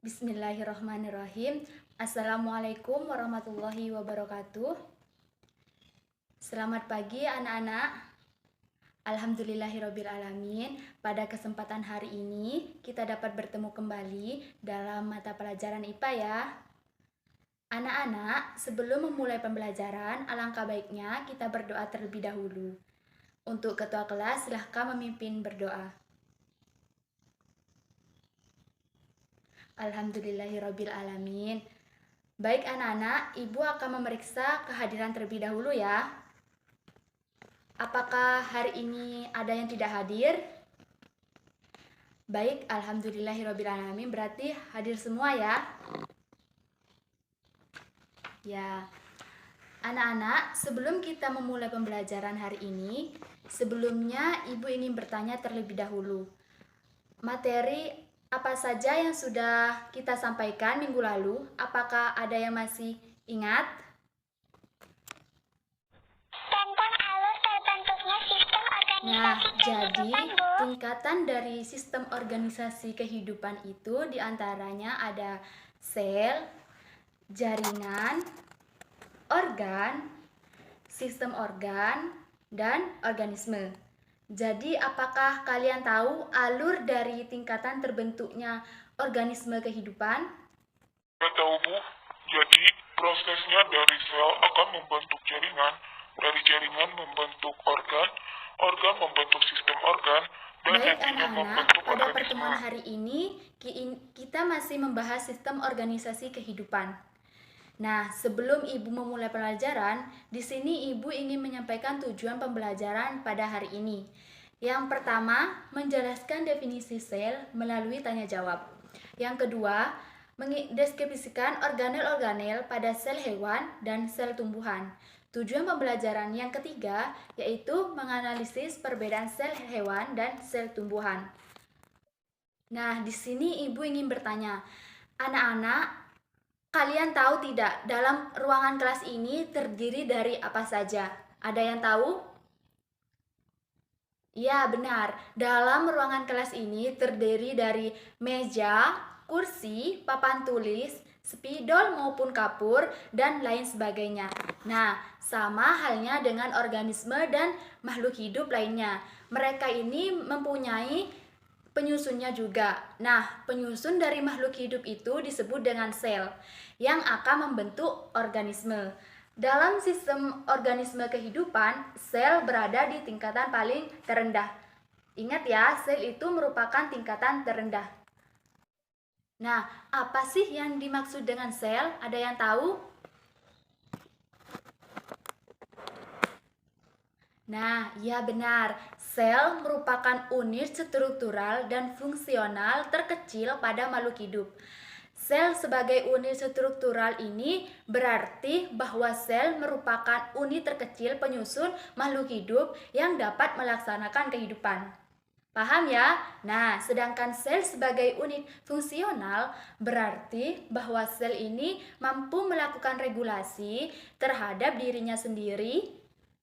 Bismillahirrahmanirrahim. Assalamualaikum warahmatullahi wabarakatuh. Selamat pagi anak-anak. Alhamdulillahirrabbilalamin. Pada kesempatan hari ini kita dapat bertemu kembali dalam mata pelajaran IPA ya. Anak-anak, sebelum memulai pembelajaran, alangkah baiknya kita berdoa terlebih dahulu. Untuk ketua kelas, silahkan memimpin berdoa. Alhamdulillahirrabbilalamin. Baik anak-anak, Ibu akan memeriksa kehadiran terlebih dahulu ya. Apakah hari ini ada yang tidak hadir? Baik, alhamdulillahirrabbilalamin, berarti hadir semua ya. Ya, anak-anak, sebelum kita memulai pembelajaran hari ini, sebelumnya Ibu ingin bertanya terlebih dahulu. Materi apa saja yang sudah kita sampaikan minggu lalu? Apakah ada yang masih ingat? Tentang alur terbentuknya sistem organisasi Nah, jadi kehidupan, Bu. tingkatan dari sistem organisasi kehidupan itu diantaranya ada sel, jaringan, organ, sistem organ, dan organisme. Jadi, apakah kalian tahu alur dari tingkatan terbentuknya organisme kehidupan? Ya tahu Bu, jadi prosesnya dari sel akan membentuk jaringan, dari jaringan membentuk organ, organ membentuk sistem organ, dan Baik nantinya anak-anak, membentuk pada organisme. pertemuan hari ini kita masih membahas sistem organisasi kehidupan. Nah, sebelum Ibu memulai pelajaran, di sini Ibu ingin menyampaikan tujuan pembelajaran pada hari ini. Yang pertama, menjelaskan definisi sel melalui tanya jawab. Yang kedua, mendeskripsikan organel-organel pada sel hewan dan sel tumbuhan. Tujuan pembelajaran yang ketiga yaitu menganalisis perbedaan sel hewan dan sel tumbuhan. Nah, di sini Ibu ingin bertanya, anak-anak, kalian tahu tidak dalam ruangan kelas ini terdiri dari apa saja? Ada yang tahu? Ya, benar. Dalam ruangan kelas ini terdiri dari meja, kursi, papan tulis, spidol maupun kapur, dan lain sebagainya. Nah, sama halnya dengan organisme dan makhluk hidup lainnya. Mereka ini mempunyai penyusunnya juga. Nah, penyusun dari makhluk hidup itu disebut dengan sel yang akan membentuk organisme. Dalam sistem organisme kehidupan, sel berada di tingkatan paling terendah. Ingat ya, sel itu merupakan tingkatan terendah. Nah, apa sih yang dimaksud dengan sel? Ada yang tahu? Nah, ya benar. Sel merupakan unit struktural dan fungsional terkecil pada makhluk hidup. Sel sebagai unit struktural ini berarti bahwa sel merupakan unit terkecil penyusun makhluk hidup yang dapat melaksanakan kehidupan. Paham ya? Nah, sedangkan sel sebagai unit fungsional berarti bahwa sel ini mampu melakukan regulasi terhadap dirinya sendiri,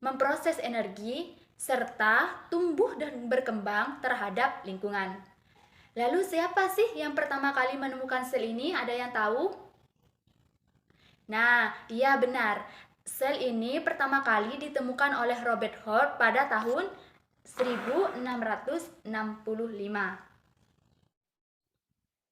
memproses energi, serta tumbuh dan berkembang terhadap lingkungan. Lalu siapa sih yang pertama kali menemukan sel ini? Ada yang tahu? Nah, iya benar. Sel ini pertama kali ditemukan oleh Robert Hooke pada tahun 1665.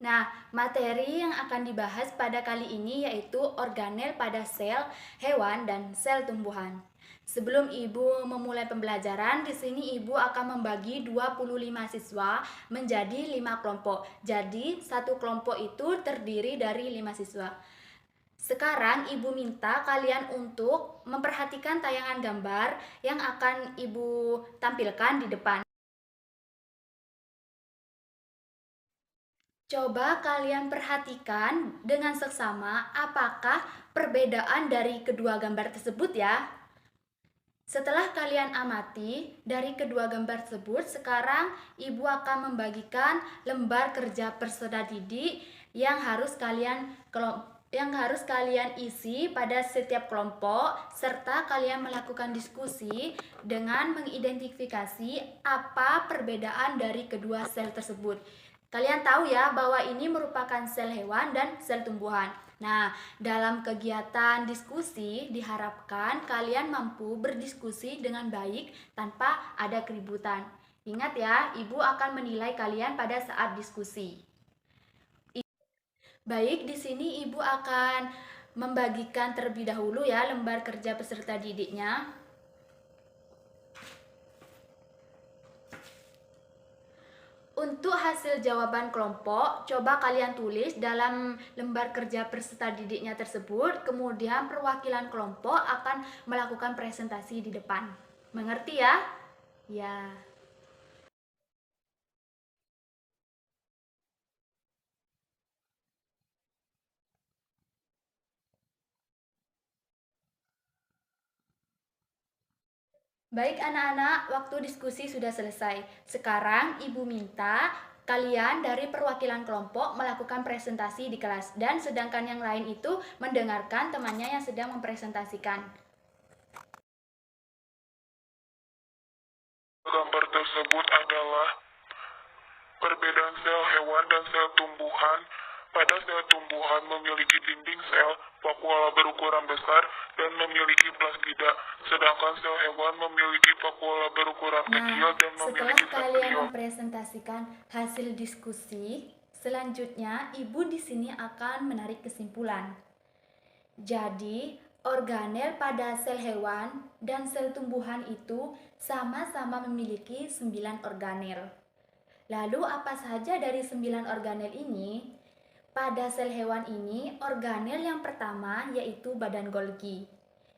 Nah, materi yang akan dibahas pada kali ini yaitu organel pada sel hewan dan sel tumbuhan. Sebelum Ibu memulai pembelajaran, di sini Ibu akan membagi 25 siswa menjadi 5 kelompok. Jadi, satu kelompok itu terdiri dari 5 siswa. Sekarang Ibu minta kalian untuk memperhatikan tayangan gambar yang akan Ibu tampilkan di depan. Coba kalian perhatikan dengan seksama apakah perbedaan dari kedua gambar tersebut ya. Setelah kalian amati dari kedua gambar tersebut, sekarang Ibu akan membagikan lembar kerja peserta didik yang harus kalian isi pada setiap kelompok, serta kalian melakukan diskusi dengan mengidentifikasi apa perbedaan dari kedua sel tersebut. Kalian tahu ya bahwa ini merupakan sel hewan dan sel tumbuhan. Nah, dalam kegiatan diskusi diharapkan kalian mampu berdiskusi dengan baik tanpa ada keributan. Ingat ya, Ibu akan menilai kalian pada saat diskusi. Baik, di sini Ibu akan membagikan terlebih dahulu ya lembar kerja peserta didiknya. Untuk hasil jawaban kelompok, coba kalian tulis dalam lembar kerja peserta didiknya tersebut, kemudian perwakilan kelompok akan melakukan presentasi di depan. Mengerti ya? Ya. Baik anak-anak, waktu diskusi sudah selesai. Sekarang Ibu minta kalian dari perwakilan kelompok melakukan presentasi di kelas dan sedangkan yang lain itu mendengarkan temannya yang sedang mempresentasikan. Gambar tersebut adalah perbedaan sel hewan dan sel tumbuhan. Pada sel tumbuhan memiliki dinding sel, vakuola berukuran besar, dan memiliki plastida. Sedangkan sel hewan memiliki vakuola berukuran kecil dan Setelah memiliki kalian centriole. mempresentasikan hasil diskusi, selanjutnya Ibu di sini akan menarik kesimpulan. Jadi, organel pada sel hewan dan sel tumbuhan itu sama-sama memiliki 9 organel. Lalu apa saja dari 9 organel ini? Pada sel hewan ini, organel yang pertama yaitu badan Golgi.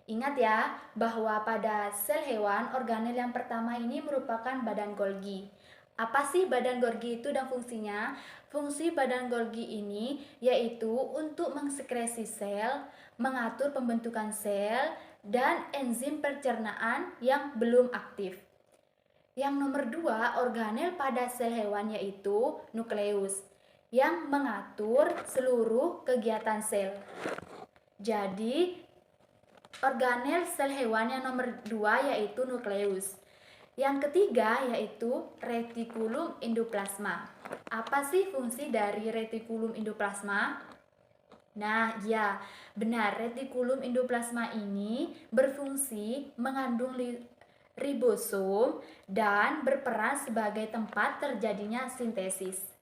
Ingat ya, bahwa pada sel hewan, organel yang pertama ini merupakan badan Golgi. Apa sih badan Golgi itu dan fungsinya? Fungsi badan Golgi ini yaitu untuk mengsekresi sel, mengatur pembentukan sel, dan enzim pencernaan yang belum aktif. Yang nomor 2, organel pada sel hewan yaitu nukleus yang mengatur seluruh kegiatan sel. Jadi, organel sel hewan yang nomor 2 yaitu nukleus. Yang ketiga yaitu retikulum endoplasma. Apa sih fungsi dari retikulum endoplasma? Nah, ya, benar, retikulum endoplasma ini berfungsi mengandung ribosom dan berperan sebagai tempat terjadinya sintesis.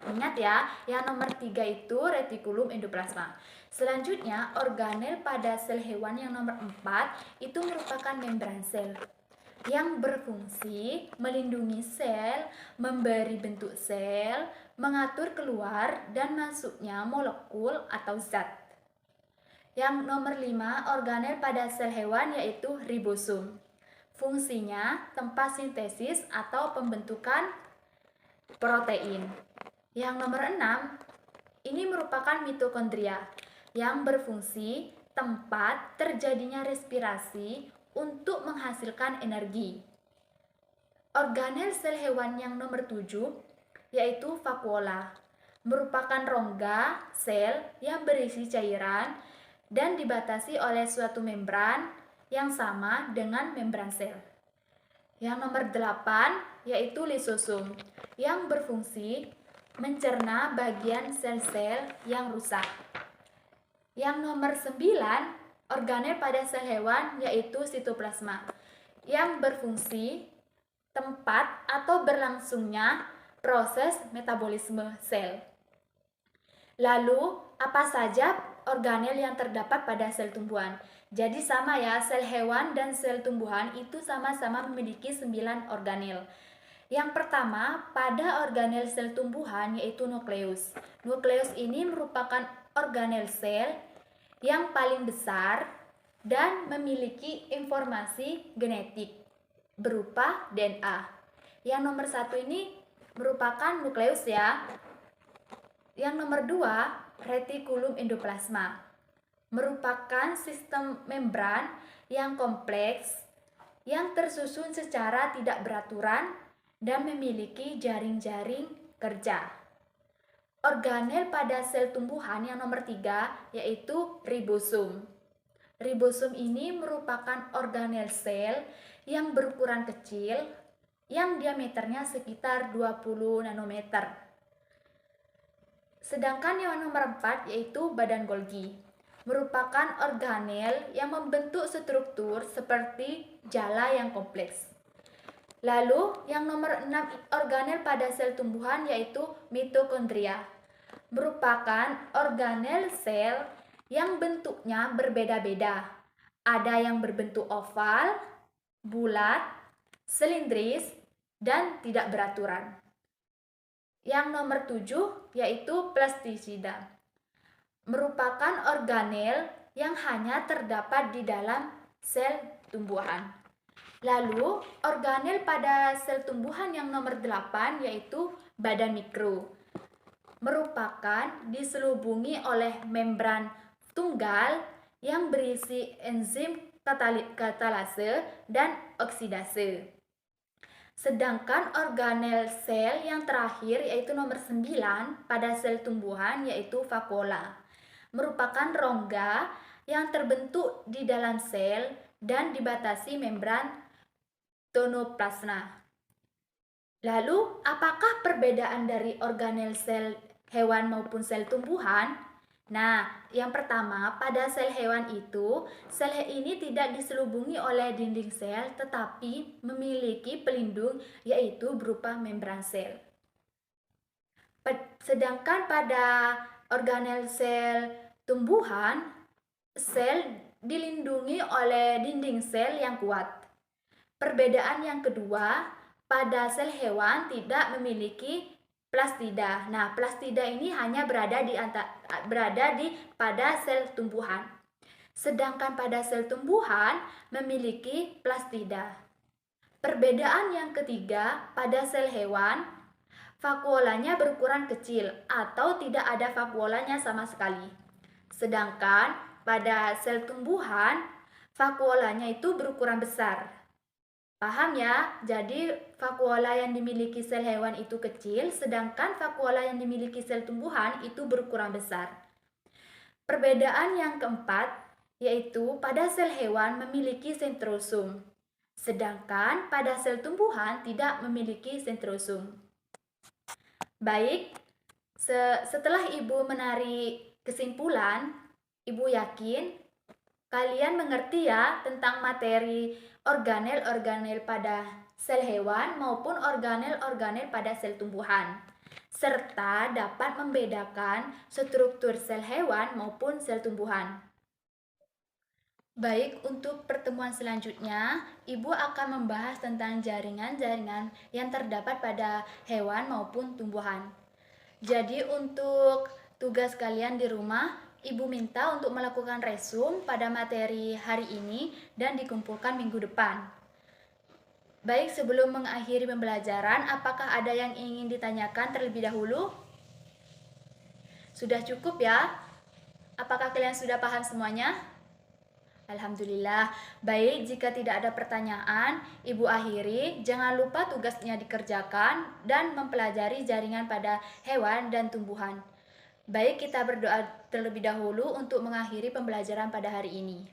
Ingat ya, yang nomor 3 itu retikulum endoplasma. Selanjutnya, organel pada sel hewan yang nomor 4 itu merupakan membran sel yang berfungsi melindungi sel, memberi bentuk sel, mengatur keluar dan masuknya molekul atau zat. Yang nomor 5, organel pada sel hewan yaitu ribosom. Fungsinya tempat sintesis atau pembentukan protein. Yang nomor 6, ini merupakan mitokondria yang berfungsi tempat terjadinya respirasi untuk menghasilkan energi. Organel sel hewan yang nomor 7 yaitu vakuola, merupakan rongga sel yang berisi cairan dan dibatasi oleh suatu membran yang sama dengan membran sel. Yang nomor 8 yaitu lisosom yang berfungsi mencerna bagian sel-sel yang rusak. Yang nomor 9, organel pada sel hewan yaitu sitoplasma yang berfungsi tempat atau berlangsungnya proses metabolisme sel. Lalu, apa saja organel yang terdapat pada sel tumbuhan? Jadi sama ya, sel hewan dan sel tumbuhan itu sama-sama memiliki 9 organel. Yang pertama, pada organel sel tumbuhan yaitu nukleus. Nukleus ini merupakan organel sel yang paling besar dan memiliki informasi genetik berupa DNA. Yang nomor 1 ini merupakan nukleus ya. Yang nomor 2, retikulum endoplasma. Merupakan sistem membran yang kompleks yang tersusun secara tidak beraturan dan memiliki jaring-jaring kerja. Organel pada sel tumbuhan yang nomor 3 yaitu ribosom. Ribosom ini merupakan organel sel yang berukuran kecil yang diameternya sekitar 20 nanometer. Sedangkan yang nomor 4 yaitu badan Golgi, merupakan organel yang membentuk struktur seperti jala yang kompleks. Lalu yang nomor 6 organel pada sel tumbuhan yaitu mitokondria, merupakan organel sel yang bentuknya berbeda-beda. Ada yang berbentuk oval, bulat, silindris, dan tidak beraturan. Yang nomor 7 yaitu plastisida, merupakan organel yang hanya terdapat di dalam sel tumbuhan. Lalu, organel pada sel tumbuhan yang nomor 8 yaitu badan mikro, merupakan diselubungi oleh membran tunggal yang berisi enzim katalase dan oksidase. Sedangkan organel sel yang terakhir yaitu nomor 9 pada sel tumbuhan yaitu vakuola, merupakan rongga yang terbentuk di dalam sel dan dibatasi membran tonoplasma. Lalu, apakah perbedaan dari organel sel hewan maupun sel tumbuhan? Nah, yang pertama, pada sel hewan itu, sel ini tidak diselubungi oleh dinding sel tetapi memiliki pelindung yaitu berupa membran sel. Sedangkan pada organel sel tumbuhan, sel dilindungi oleh dinding sel yang kuat. Perbedaan yang kedua, pada sel hewan tidak memiliki plastida. Nah, plastida ini hanya berada pada sel tumbuhan. Sedangkan pada sel tumbuhan memiliki plastida. Perbedaan yang ketiga, pada sel hewan, vakuolanya berukuran kecil atau tidak ada vakuolanya sama sekali. Sedangkan pada sel tumbuhan, vakuolanya itu berukuran besar. Paham ya? Jadi vakuola yang dimiliki sel hewan itu kecil, sedangkan vakuola yang dimiliki sel tumbuhan itu berukuran besar. Perbedaan yang keempat yaitu pada sel hewan memiliki sentrosum, sedangkan pada sel tumbuhan tidak memiliki sentrosum. Baik, setelah Ibu menarik kesimpulan, Ibu yakin kalian mengerti ya tentang materi organel-organel pada sel hewan maupun organel-organel pada sel tumbuhan, serta dapat membedakan struktur sel hewan maupun sel tumbuhan. Baik, untuk pertemuan selanjutnya, Ibu akan membahas tentang jaringan-jaringan yang terdapat pada hewan maupun tumbuhan. Jadi untuk tugas kalian di rumah, Ibu minta untuk melakukan resum pada materi hari ini dan dikumpulkan minggu depan. Baik, sebelum mengakhiri pembelajaran, apakah ada yang ingin ditanyakan terlebih dahulu? Sudah cukup ya? Apakah kalian sudah paham semuanya? Alhamdulillah. Baik, jika tidak ada pertanyaan, Ibu akhiri. Jangan lupa tugasnya dikerjakan dan mempelajari jaringan pada hewan dan tumbuhan. Baik, kita berdoa terlebih dahulu untuk mengakhiri pembelajaran pada hari ini.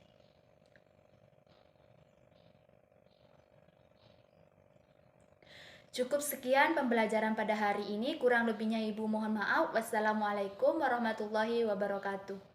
Cukup sekian pembelajaran pada hari ini. Kurang lebihnya Ibu mohon maaf. Wassalamualaikum warahmatullahi wabarakatuh.